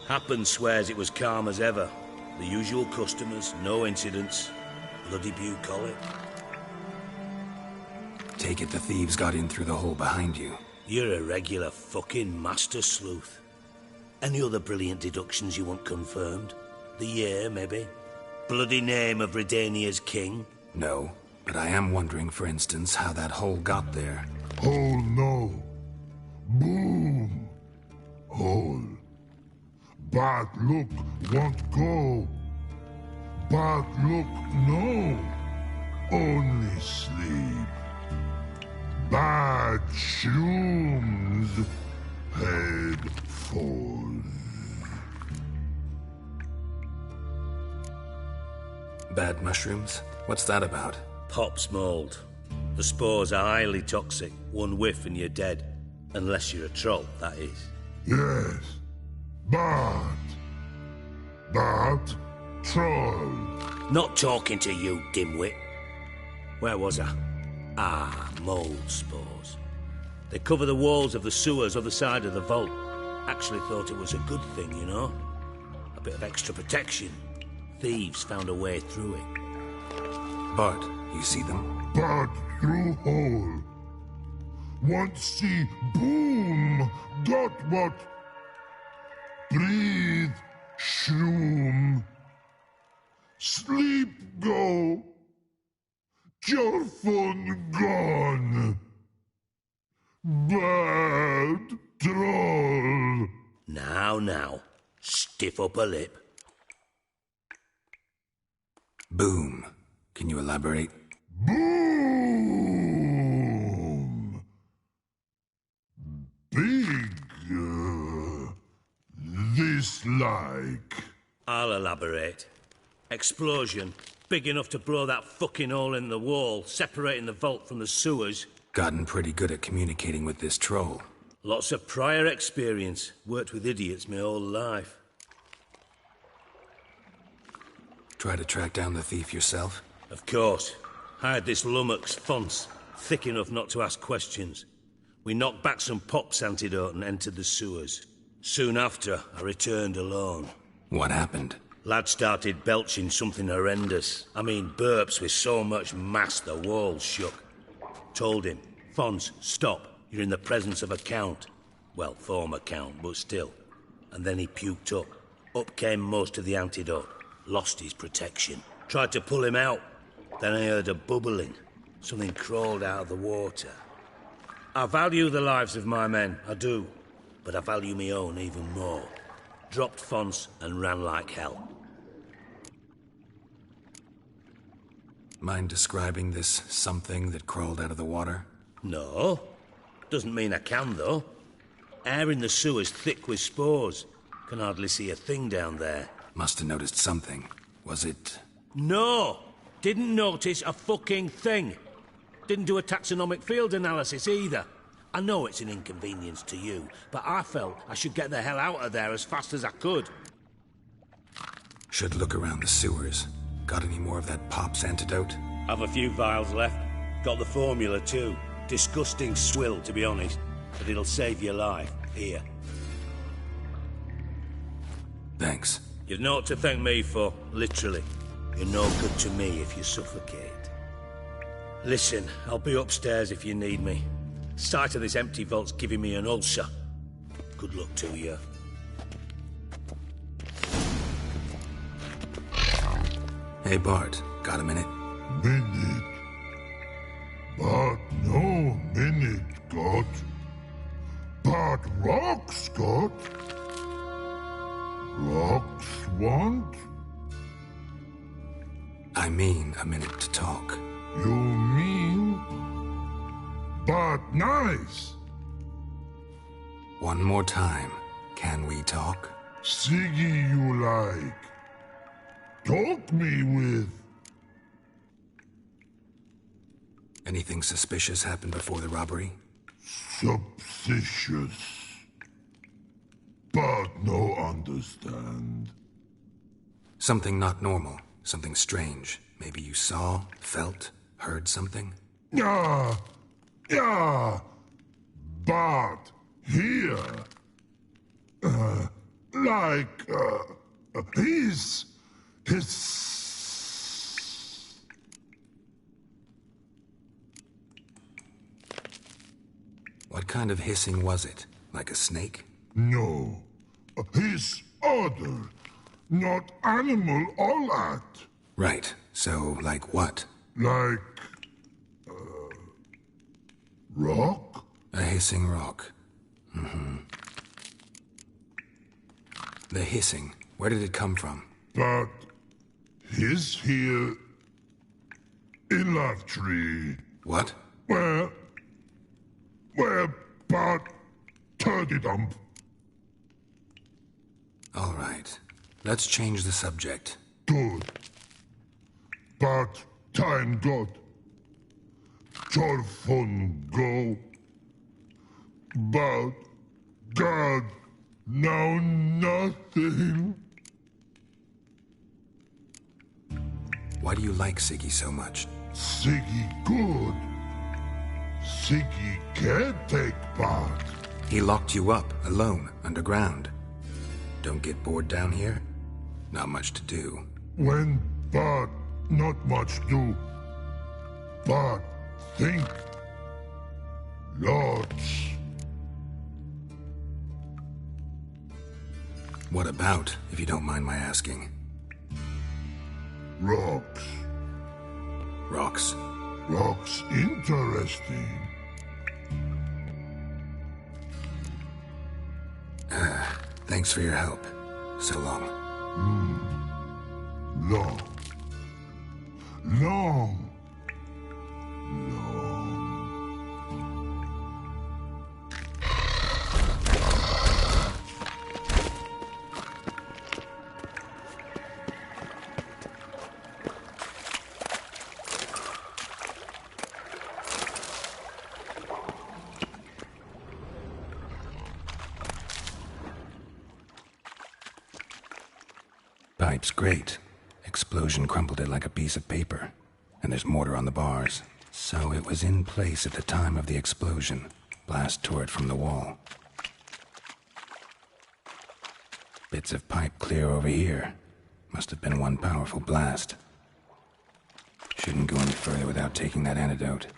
Happen swears it was calm as ever. The usual customers, no incidents. Bloody bucolic. Take it the thieves got in through the hole behind you. You're a regular fucking master sleuth. Any other brilliant deductions you want confirmed? The year, maybe? Bloody name of Redania's king? No, but I am wondering, for instance, how that hole got there. Hole no. Boom. Hole. But look, won't go. But look, no. Only sleep. Bad shrooms. Head falls. Bad mushrooms? What's that about? Pop's mold. The spores are highly toxic. One whiff and you're dead. Unless you're a troll, that is. Yes. But troll. Not talking to you, dimwit. Where was I? Ah, mold spores. They cover the walls of the sewers other side of the vault. Actually thought it was a good thing, you know? A bit of extra protection. Thieves found a way through it. Bart, you see them? But through hole. Want see boom. Got what? Breathe. Shroom. Sleep go. Your phone gone. Bad troll. Now. Stiff upper lip. Boom. Can you elaborate? Boom. Big. This like. I'll elaborate. Explosion. Big enough to blow that fucking hole in the wall, separating the vault from the sewers. Gotten pretty good at communicating with this troll. Lots of prior experience. Worked with idiots my whole life. Try to track down the thief yourself? Of course. Hired this lummox, Fonce, thick enough not to ask questions. We knocked back some Pop's antidote and entered the sewers. Soon after, I returned alone. What happened? Lad started belching something horrendous. I mean, burps with so much mass the walls shook. Told him, Fons, stop. You're in the presence of a count. Well, former count, but still. And then he puked up. Up came most of the antidote. Lost his protection. Tried to pull him out. Then I heard a bubbling. Something crawled out of the water. I value the lives of my men, I do. But I value my own even more. Dropped Fons and ran like hell. Mind describing this something that crawled out of the water? No. Doesn't mean I can, though. Air in the sewer's thick with spores. Can hardly see a thing down there. Must have noticed something. Was it... No! Didn't notice a fucking thing. Didn't do a taxonomic field analysis either. I know it's an inconvenience to you, but I felt I should get the hell out of there as fast as I could. Should look around the sewers. Got any more of that Pop's antidote? Have a few vials left. Got the formula too. Disgusting swill, to be honest. But it'll save your life. Here. Thanks. You've naught to thank me for, literally. You're no good to me if you suffocate. Listen, I'll be upstairs if you need me. Sight of this empty vault's giving me an ulcer. Good luck to you. Hey, Bart. Got a minute? Minute. But no minute got. But rocks got. Rocks want? I mean a minute to talk. You mean? But nice. One more time. Can we talk? Siggy you like. Talk me with. Anything suspicious happened before the robbery? Suspicious. But no understand. Something not normal. Something strange. Maybe you saw, felt, heard something? Yeah. Yeah. But here. His. What kind of hissing was it? Like a snake? No. His other. Not animal all that. Right. So, like what? Like... rock? A hissing rock. Mm-hmm. The hissing. Where did it come from? But... his here... in that tree. What? Where... but... turdy dump. All right. Let's change the subject. Good. But time got. Torfun go. But God, now nothing. Why do you like Siggy so much? Siggy good. Siggy can't take part. He locked you up, alone, underground. Don't get bored down here? Not much to do. When but not much do. But think. Lots. What about, if you don't mind my asking? Rocks. Rocks? Rocks interesting. Thanks for your help. So long. Long. Long. Pipe's great. Explosion crumpled it like a piece of paper. And there's mortar on the bars. So it was in place at the time of the explosion. Blast tore it from the wall. Bits of pipe clear over here. Must have been one powerful blast. Shouldn't go any further without taking that antidote.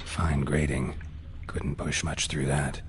Fine grading. Couldn't push much through that.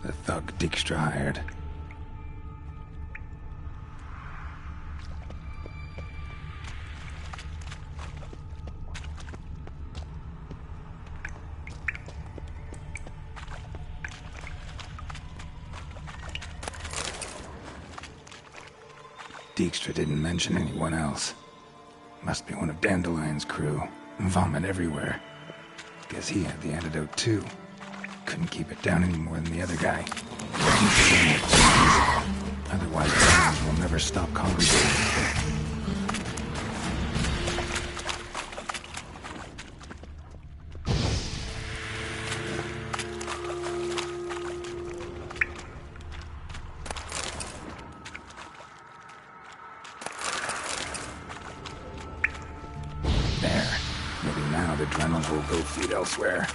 The thug Dijkstra hired. Dijkstra didn't mention anyone else. Must be one of Dandelion's crew. Vomit everywhere. Guess he had the antidote too. Couldn't keep it down any more than the other guy. Otherwise, the Romans will never stop congregating. There. Maybe now the Dremels will go feed elsewhere.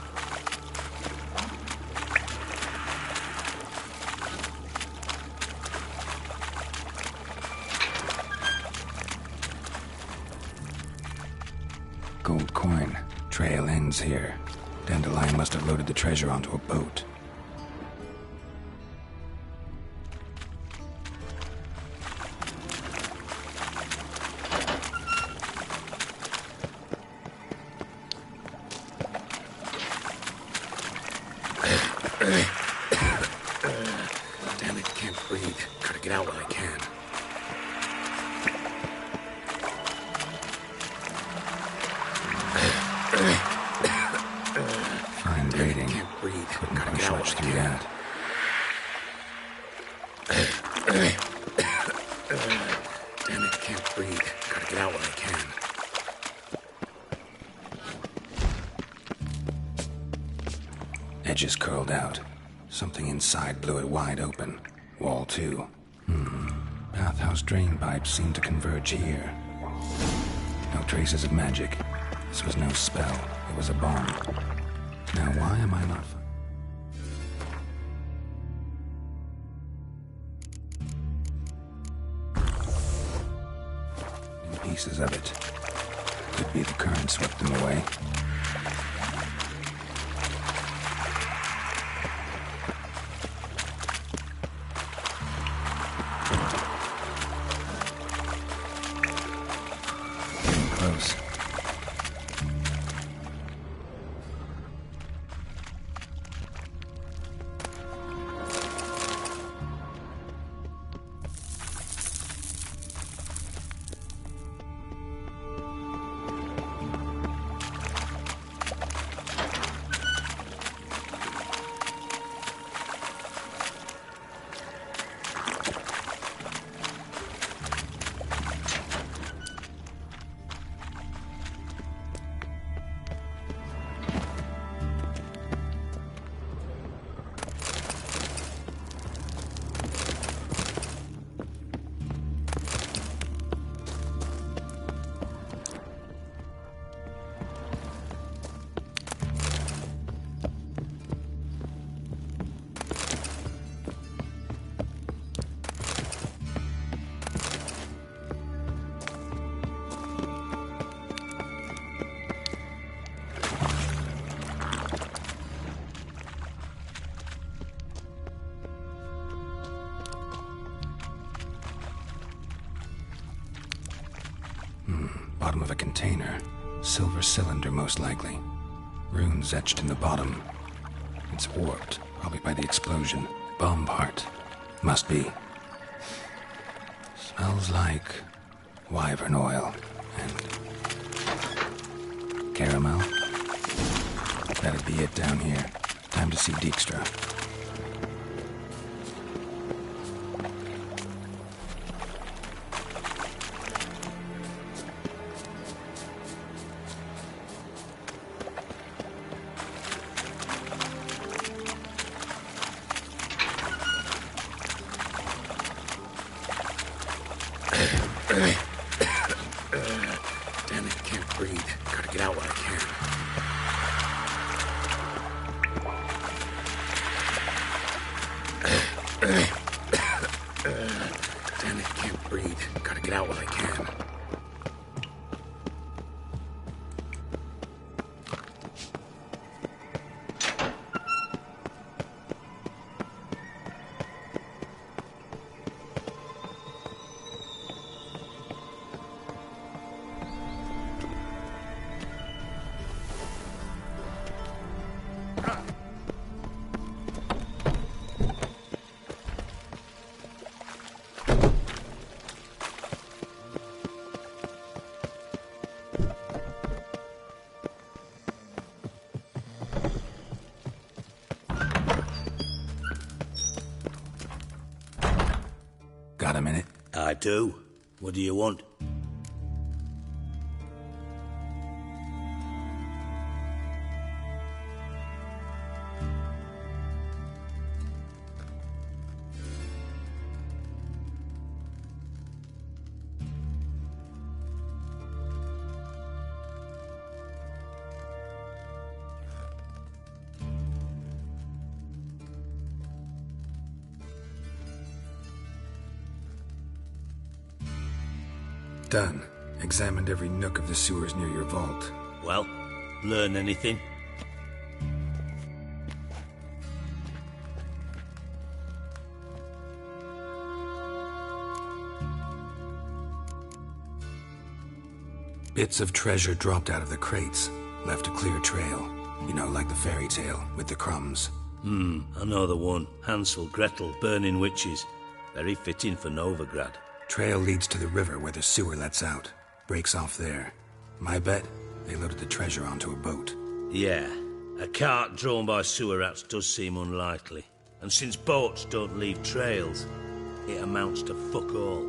Gold coin. Trail ends here. Dandelion must have loaded the treasure onto a boat. Damn it, can't breathe. Gotta get out while I can. Fine grading. Can't breathe. Couldn't push much through that. Damn it, can't breathe. Gotta get out while I can. Edges curled out. Something inside blew it wide open. Wall too. Bathhouse drain pipes seemed to converge here. No traces of magic. This was no spell. It was a bomb. Now why am I not... Pieces of it. Could be the current swept them away. Getting close. Bottom of a container. Silver cylinder, most likely. Runes etched in the bottom. It's warped, probably by the explosion. Bomb part. Must be. Smells like wyvern oil and caramel. That'd be it down here. Time to see Dijkstra. Damn it, can't breathe. Gotta get out while I can. Damn it, can't breathe. Gotta get out while I can. Got a minute? I do. What do you want? Done. Examined every nook of the sewers near your vault. Well, learn anything? Bits of treasure dropped out of the crates. Left a clear trail. You know, like the fairy tale, with the crumbs. I know the one. Hansel, Gretel, burning witches. Very fitting for Novigrad. Trail leads to the river where the sewer lets out. Breaks off there. My bet, they loaded the treasure onto a boat. Yeah. A cart drawn by sewer rats does seem unlikely. And since boats don't leave trails, it amounts to fuck all.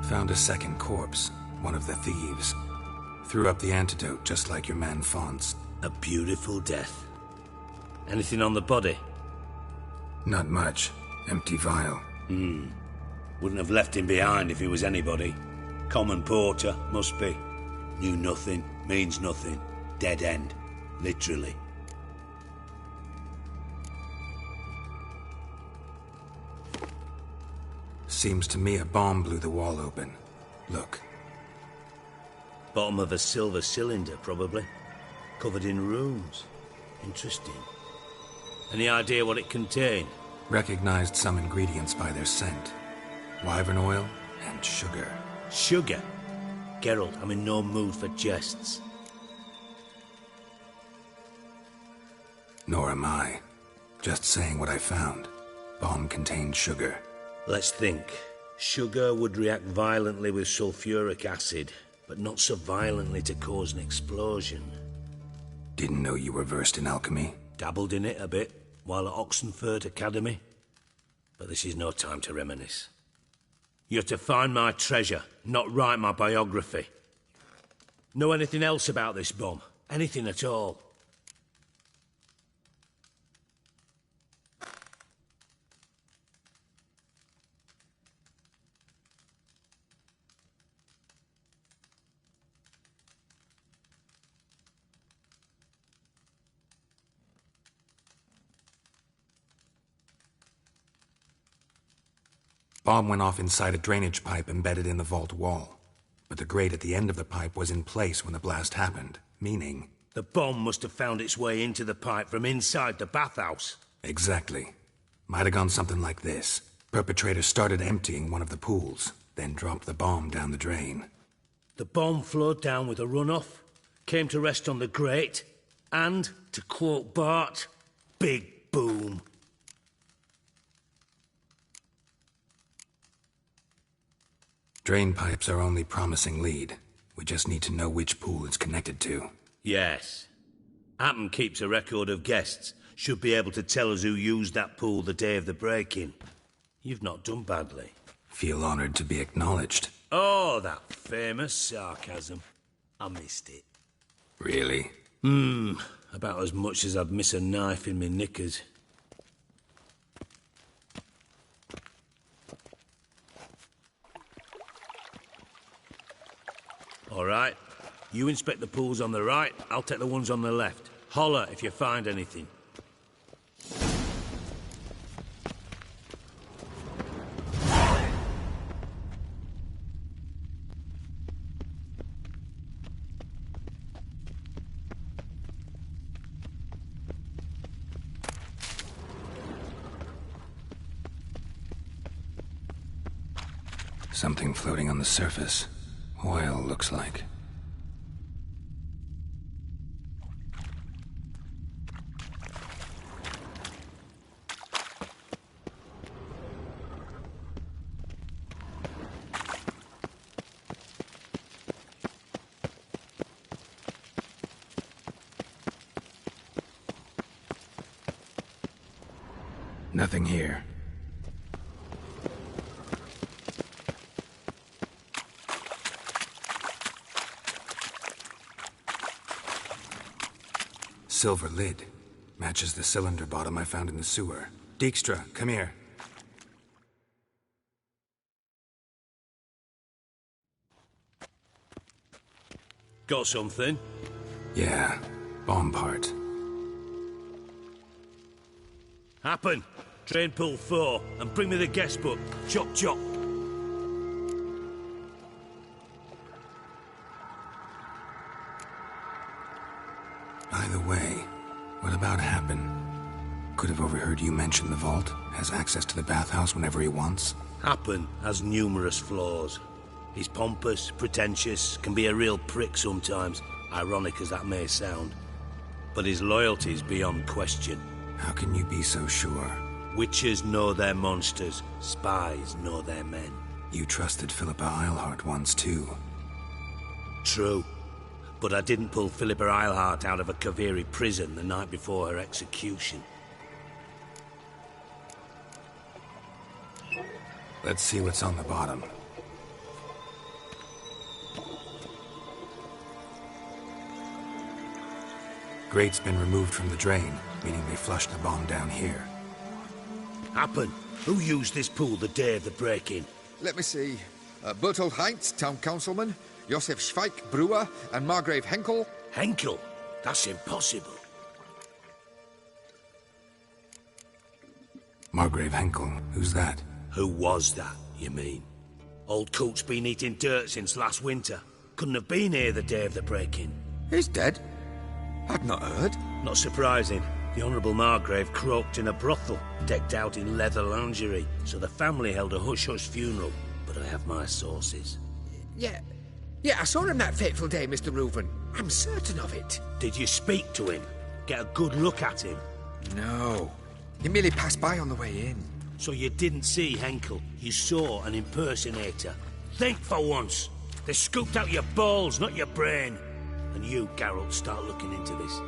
Found a second corpse, one of the thieves. Threw up the antidote just like your man Fonz. A beautiful death. Anything on the body? Not much. Empty vial. Wouldn't have left him behind if he was anybody. Common porter, must be. Knew nothing, means nothing. Dead end. Literally. Seems to me a bomb blew the wall open. Look. Bottom of a silver cylinder, probably. Covered in runes. Interesting. Any idea what it contained? Recognized some ingredients by their scent. Wyvern oil and sugar. Sugar? Geralt, I'm in no mood for jests. Nor am I. Just saying what I found. Bomb contained sugar. Let's think. Sugar would react violently with sulfuric acid, but not so violently to cause an explosion. Didn't know you were versed in alchemy. Dabbled in it a bit, while at Oxenford Academy. But this is no time to reminisce. You're to find my treasure, not write my biography. Know anything else about this bomb? Anything at all? Bomb went off inside a drainage pipe embedded in the vault wall. But the grate at the end of the pipe was in place when the blast happened, meaning... The bomb must have found its way into the pipe from inside the bathhouse. Exactly. Might have gone something like this. Perpetrator started emptying one of the pools, then dropped the bomb down the drain. The bomb flowed down with a runoff, came to rest on the grate, and, to quote Bart, big boom. Drain pipes are only promising lead. We just need to know which pool it's connected to. Yes. Appen keeps a record of guests. Should be able to tell us who used that pool the day of the break-in. You've not done badly. Feel honored to be acknowledged. Oh, that famous sarcasm. I missed it. Really? About as much as I'd miss a knife in me knickers. All right. You inspect the pools on the right, I'll take the ones on the left. Holler if you find anything. Something floating on the surface. Oil, looks like. Nothing here. Silver lid. Matches the cylinder bottom I found in the sewer. Dijkstra, come here. Got something? Yeah, bomb part. Happen. Train pull 4, and bring me the guest book. Chop chop. By the way, what about Happen? Could have overheard you mention the vault. Has access to the bathhouse whenever he wants. Happen has numerous flaws. He's pompous, pretentious, can be a real prick sometimes, ironic as that may sound. But his loyalty's beyond question. How can you be so sure? Witches know their monsters, spies know their men. You trusted Philippa Eilhart once too. True. But I didn't pull Philippa Eilhart out of a Kaviri prison the night before her execution. Let's see what's on the bottom. grate's been removed from the drain, meaning they flushed the bomb down here. Happen. Who used this pool the day of the break-in? Let me see. Bertold Heinz, town councilman, Josef Schweik, brewer, and Margrave Henkel. Henkel? That's impossible. Margrave Henkel, who's that? Who was that, you mean? Old Coot's been eating dirt since last winter. Couldn't have been here the day of the break-in. He's dead? I'd not heard. Not surprising. The Honourable Margrave croaked in a brothel, decked out in leather lingerie, so the family held a hush-hush funeral. But I have my sources. Yeah, I saw him that fateful day, Mr. Reuven. I'm certain of it. Did you speak to him? Get a good look at him? No. He merely passed by on the way in. So you didn't see Henkel. You saw an impersonator. Think for once. They scooped out your balls, not your brain. And you, Geralt, start looking into this.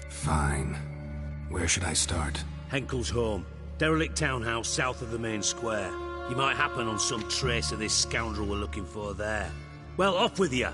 Fine. Where should I start? Henkel's home. Derelict townhouse south of the main square. You might happen on some trace of this scoundrel we're looking for there. Well, off with you.